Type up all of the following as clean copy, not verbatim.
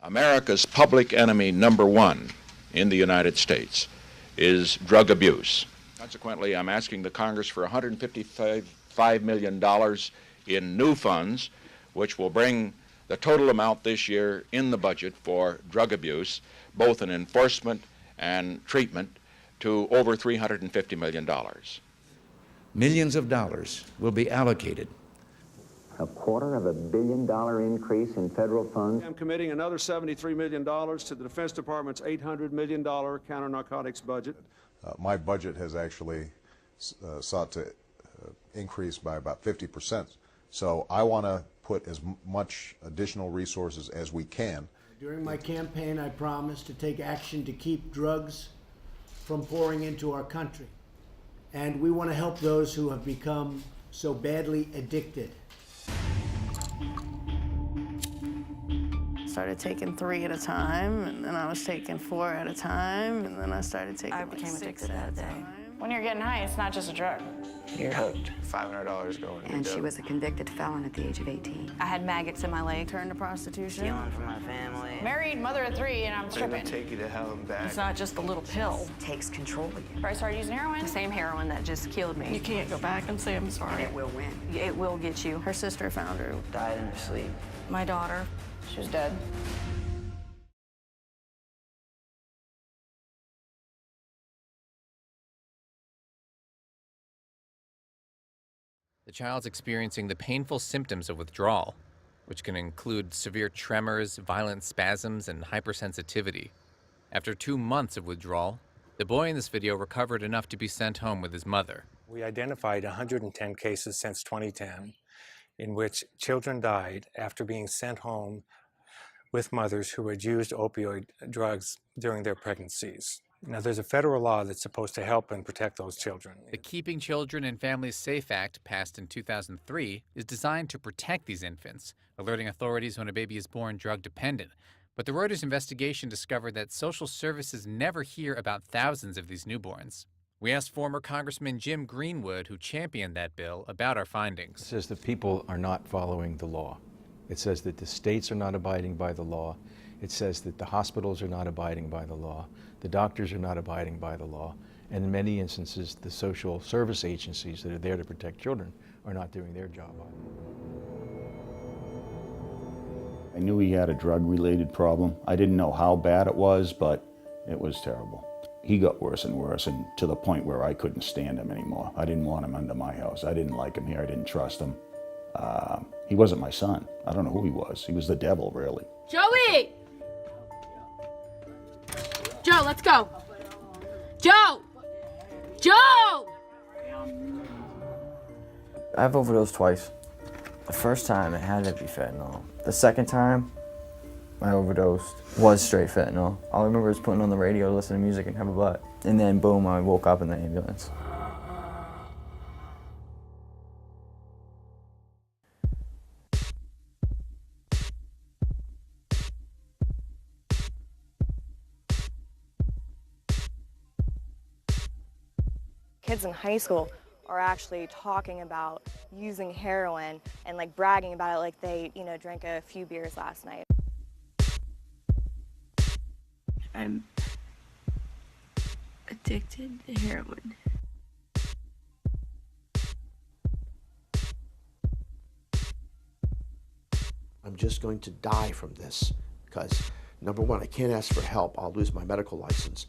America's public enemy number one in the United States is drug abuse. Consequently, I'm asking the Congress for $155 million in new funds, which will bring the total amount this year in the budget for drug abuse, both in enforcement and treatment, to over $350 million. Millions of dollars will be allocated. $250 million increase in federal funds. I'm committing another $73 million to the Defense Department's $800 million counter-narcotics budget. My budget has actually sought to increase by about 50%. So I want to put as much additional resources as we can. During my campaign, I promised to take action to keep drugs from pouring into our country. And we want to help those who have become so badly addicted. Started taking 3 at a time, and then I was taking 4 at a time, and then I started taking I became addicted that day. When you're getting high, it's not just a drug. You're hooked. $500 going. And she was a convicted felon at the age of 18. I had maggots in my leg. Turned to prostitution. Stealing from my family. Married, mother of 3, and I'm They're stripping. gonna take you to hell and back. It's not just a little pill. It takes control of you. I started using heroin. The same heroin that just killed me. You can't go back and say I'm And sorry. it will win. It will get you. Her sister found her. Died in her sleep. My daughter, she was dead. The child's experiencing the painful symptoms of withdrawal, which can include severe tremors, violent spasms, and hypersensitivity. After 2 months of withdrawal, the boy in this video recovered enough to be sent home with his mother. We identified 110 cases since 2010 in which children died after being sent home with mothers who had used opioid drugs during their pregnancies. Now, there's a federal law that's supposed to help and protect those children. The Keeping Children and Families Safe Act, passed in 2003, is designed to protect these infants, alerting authorities when a baby is born drug-dependent. But the Reuters investigation discovered that social services never hear about thousands of these newborns. We asked former Congressman Jim Greenwood, who championed that bill, about our findings. It says that people are not following the law. It says that the states are not abiding by the law. It says that the hospitals are not abiding by the law. The doctors are not abiding by the law. And in many instances, the social service agencies that are there to protect children are not doing their job. I knew he had a drug-related problem. I didn't know how bad it was, but it was terrible. He got worse and worse, and to the point where I couldn't stand him anymore. I didn't want him under my house. I didn't like him here. I didn't trust him. He wasn't my son. I don't know who he was. He was the devil, really. Joey! Joe, let's go. Joe! Joe! I've overdosed twice. The first time, it had to be fentanyl. The second time, I overdosed was straight fentanyl. All I remember was putting on the radio to listen to music and have a butt. And then, boom, I woke up in the ambulance. Kids in high school are actually talking about using heroin and like bragging about it like they, drank a few beers last night. I'm addicted to heroin. I'm just going to die from this because, number one, I can't ask for help. I'll lose my medical license.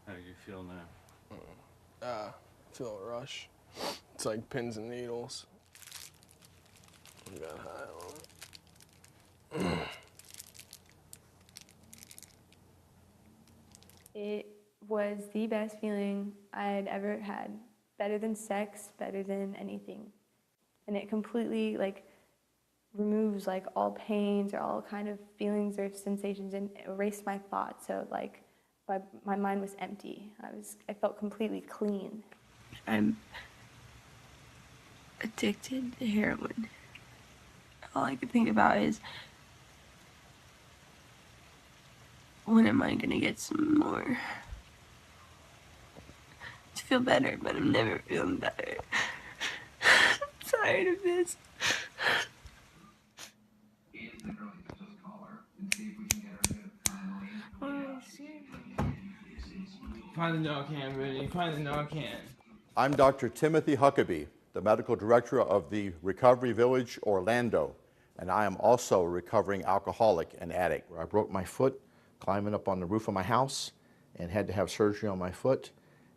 How do you feel now? I feel a rush. It's like pins and needles. I got high on it. It was the best feeling I'd ever had. Better than sex, better than anything. And it completely removes all pains or all kind of feelings or sensations and erased my thoughts. So my mind was empty. I felt completely clean. I'm addicted to heroin. All I could think about is, when am I gonna get some more? To feel better, but I'm never feeling better. I'm tired of this. Find the Narcan, Brittany. Find the Narcan. I'm Dr. Timothy Huckabee, the medical director of the Recovery Village Orlando, and I am also a recovering alcoholic and addict. I broke my foot climbing up on the roof of my house and had to have surgery on my foot,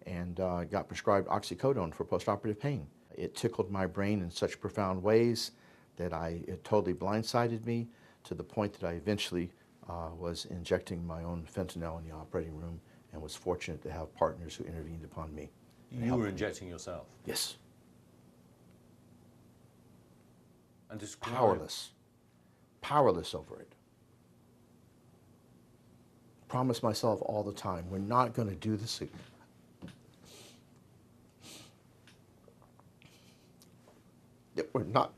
and got prescribed oxycodone for postoperative pain. It tickled my brain in such profound ways that it totally blindsided me, to the point that I eventually was injecting my own fentanyl in the operating room, and was fortunate to have partners who intervened upon me. You were injecting yourself? Yes. And describe... Powerless over it. Promise myself all the time, we're not going to do this again. We're not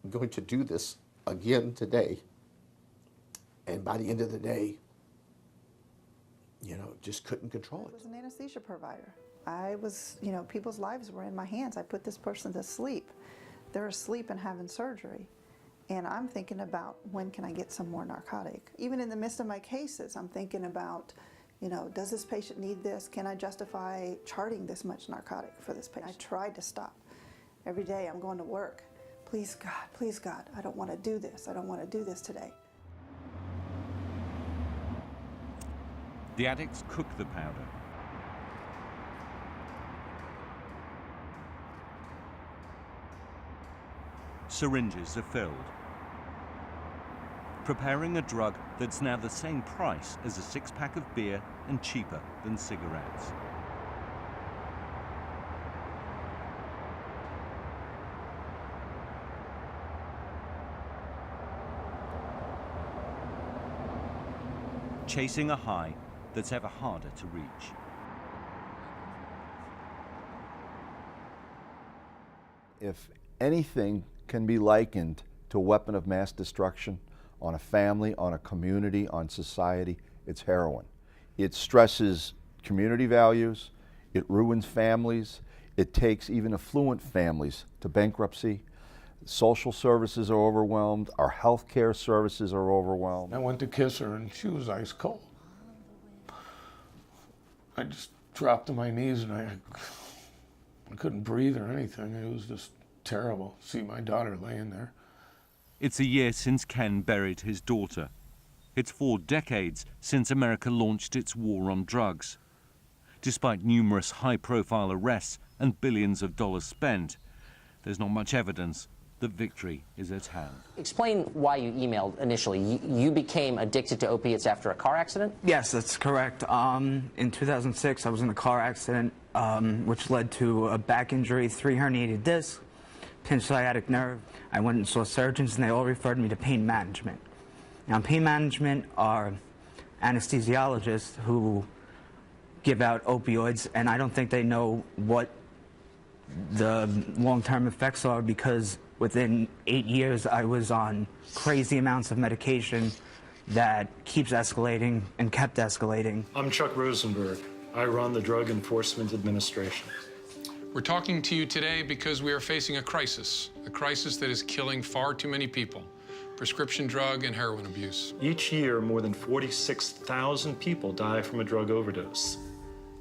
going to do this again today. And by the end of the day, just couldn't control it. I was an anesthesia provider. I was, people's lives were in my hands. I put this person to sleep. They're asleep and having surgery. And I'm thinking about, when can I get some more narcotic? Even in the midst of my cases, I'm thinking about, does this patient need this? Can I justify charting this much narcotic for this patient? I tried to stop. Every day I'm going to work. Please God, I don't want to do this. I don't want to do this today. The addicts cook the powder. Syringes are filled, preparing a drug that's now the same price as a six-pack of beer and cheaper than cigarettes. Chasing a high that's ever harder to reach. If anything can be likened to a weapon of mass destruction on a family, on a community, on society, it's heroin. It stresses community values, it ruins families, it takes even affluent families to bankruptcy. Social services are overwhelmed, our health care services are overwhelmed. I went to kiss her and she was ice cold. I just dropped to my knees and I couldn't breathe or anything. It was just terrible to see my daughter laying there. It's a year since Ken buried his daughter. It's 4 decades since America launched its war on drugs. Despite numerous high-profile arrests and billions of dollars spent, there's not much evidence that victory is at hand. Explain why you emailed initially. You became addicted to opiates after a car accident? Yes, that's correct. In 2006, I was in a car accident, which led to a back injury, 3 herniated discs, pinched sciatic nerve. I went and saw surgeons, and they all referred me to pain management. Now, pain management are anesthesiologists who give out opioids, and I don't think they know what the long-term effects are, because within 8 years, I was on crazy amounts of medication that keeps escalating and kept escalating. I'm Chuck Rosenberg. I run the Drug Enforcement Administration. We're talking to you today because we are facing a crisis that is killing far too many people: prescription drug and heroin abuse. Each year, more than 46,000 people die from a drug overdose.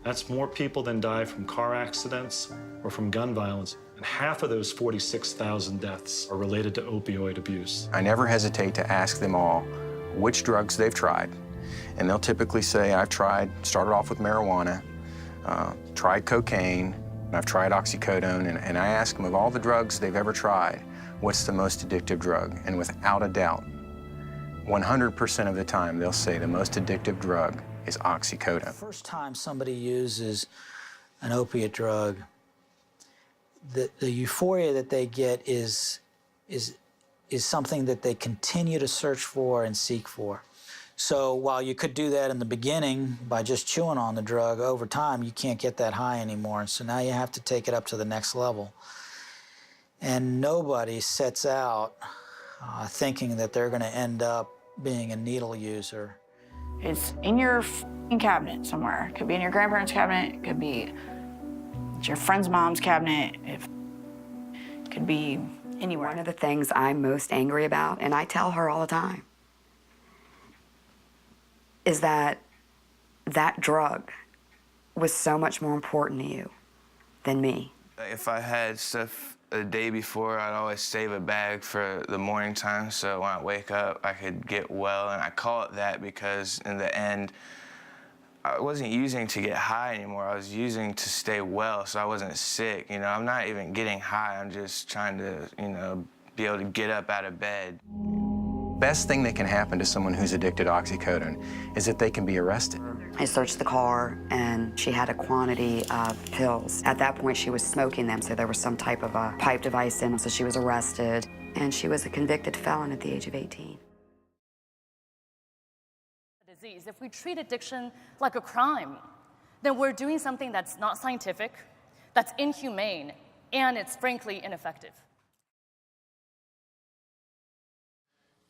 That's more people than die from car accidents or from gun violence. And half of those 46,000 deaths are related to opioid abuse. I never hesitate to ask them all which drugs they've tried. And they'll typically say, I've started off with marijuana, tried cocaine, and I've tried oxycodone. And I ask them, of all the drugs they've ever tried, what's the most addictive drug? And without a doubt, 100% of the time, they'll say the most addictive drug is oxycodone. The first time somebody uses an opiate drug, the euphoria that they get is something that they continue to search for and seek for. So while you could do that in the beginning by just chewing on the drug, over time you can't get that high anymore. And so now you have to take it up to the next level. And nobody sets out thinking that they're going to end up being a needle user. It's in your f***ing cabinet somewhere. It could be in your grandparents' cabinet. It could be at your friend's mom's cabinet. It could be anywhere. One of the things I'm most angry about, and I tell her all the time, is that that drug was so much more important to you than me. If I had stuff the day before, I'd always save a bag for the morning time, so when I wake up, I could get well. And I call it that because in the end, I wasn't using to get high anymore. I was using to stay well, so I wasn't sick. You know, I'm not even getting high. I'm just trying to, you know, be able to get up out of bed. Best thing that can happen to someone who's addicted to oxycodone is that they can be arrested. I searched the car, and she had a quantity of pills. At that point, she was smoking them, so there was some type of a pipe device in them, so she was arrested. And she was a convicted felon at the age of 18. Disease. If we treat addiction like a crime, then we're doing something that's not scientific, that's inhumane, and it's frankly ineffective.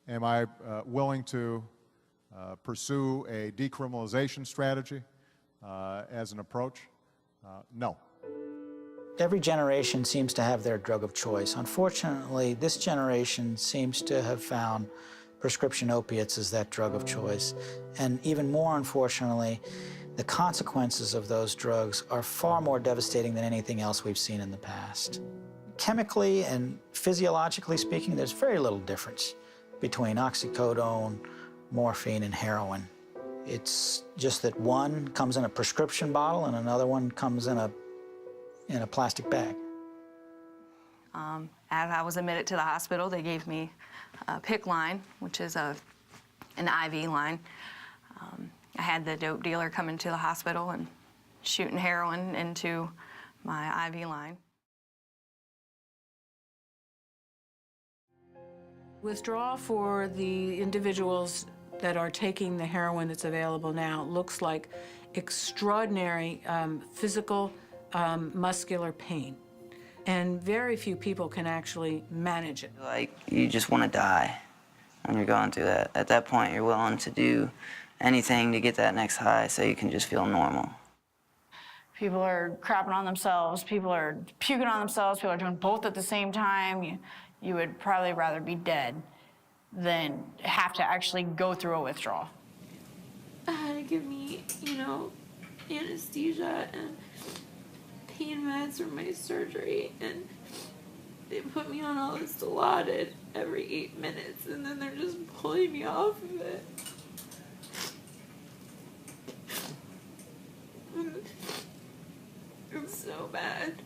Am I willing to pursue a decriminalization strategy as an approach? No. Every generation seems to have their drug of choice. Unfortunately, this generation seems to have found prescription opiates as that drug of choice. And even more unfortunately, the consequences of those drugs are far more devastating than anything else we've seen in the past. Chemically and physiologically speaking, there's very little difference between oxycodone, morphine, and heroin. It's just that one comes in a prescription bottle and another one comes in a plastic bag. As I was admitted to the hospital, they gave me a PIC line, which is an IV line. I had the dope dealer come into the hospital and shooting heroin into my IV line. Withdrawal for the individuals that are taking the heroin that's available now looks like extraordinary physical, muscular pain. And very few people can actually manage it. Like, you just want to die when you're going through that. At that point, you're willing to do anything to get that next high so you can just feel normal. People are crapping on themselves. People are puking on themselves. People are doing both at the same time. You would probably rather be dead than have to actually go through a withdrawal. I had to give me, anesthesia and pain meds from my surgery, and they put me on all this Dilaudid every 8 minutes, and then they're just pulling me off of it. It's so bad.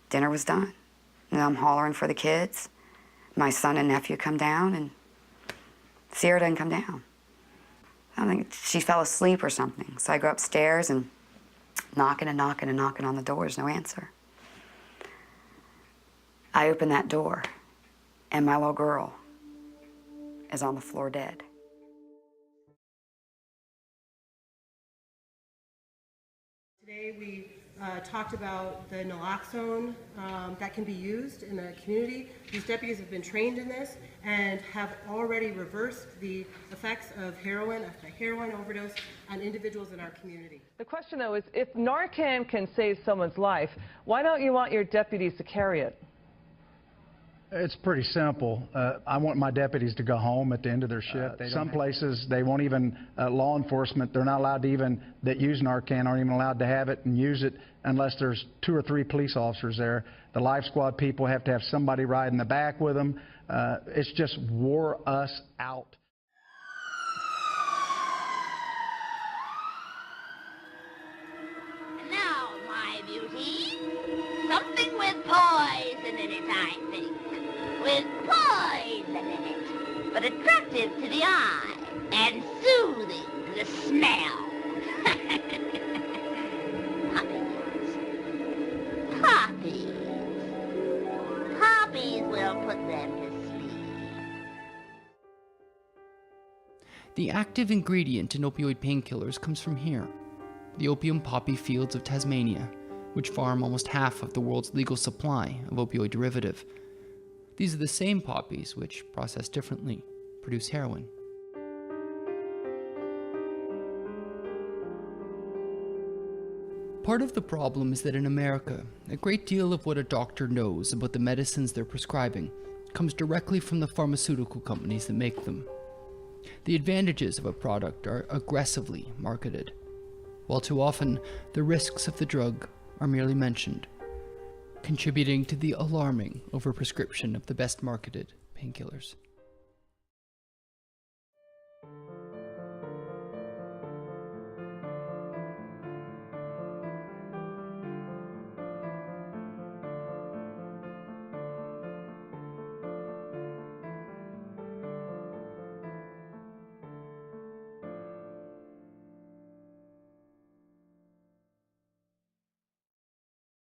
Dinner was done. And I'm hollering for the kids. My son and nephew come down, and Sierra doesn't come down. I think she fell asleep or something. So I go upstairs and knocking and knocking and knocking on the doors, no answer. I open that door, and my little girl is on the floor dead. Today we talked about the naloxone that can be used in the community. These deputies have been trained in this and have already reversed the effects of heroin, a heroin overdose on individuals in our community. The question, though, is if Narcan can save someone's life, why don't you want your deputies to carry it? It's pretty simple. I want my deputies to go home at the end of their shift. Some places, they won't even, law enforcement, they're not allowed to even, that use Narcan aren't even allowed to have it and use it unless there's 2 or 3 police officers there. The Life Squad people have to have somebody ride in the back with them. It's just wore us out. Now, my beauty, something with poison in it, I think. With poison in it, but attractive to the eye and soothing to the smell. Poppies. Poppies will put them to sleep. The active ingredient in opioid painkillers comes from here, the opium poppy fields of Tasmania, which farm almost half of the world's legal supply of opioid derivative. These are the same poppies which, processed differently, produce heroin. Part of the problem is that in America, a great deal of what a doctor knows about the medicines they're prescribing comes directly from the pharmaceutical companies that make them. The advantages of a product are aggressively marketed, while too often the risks of the drug are merely mentioned, contributing to the alarming overprescription of the best marketed painkillers.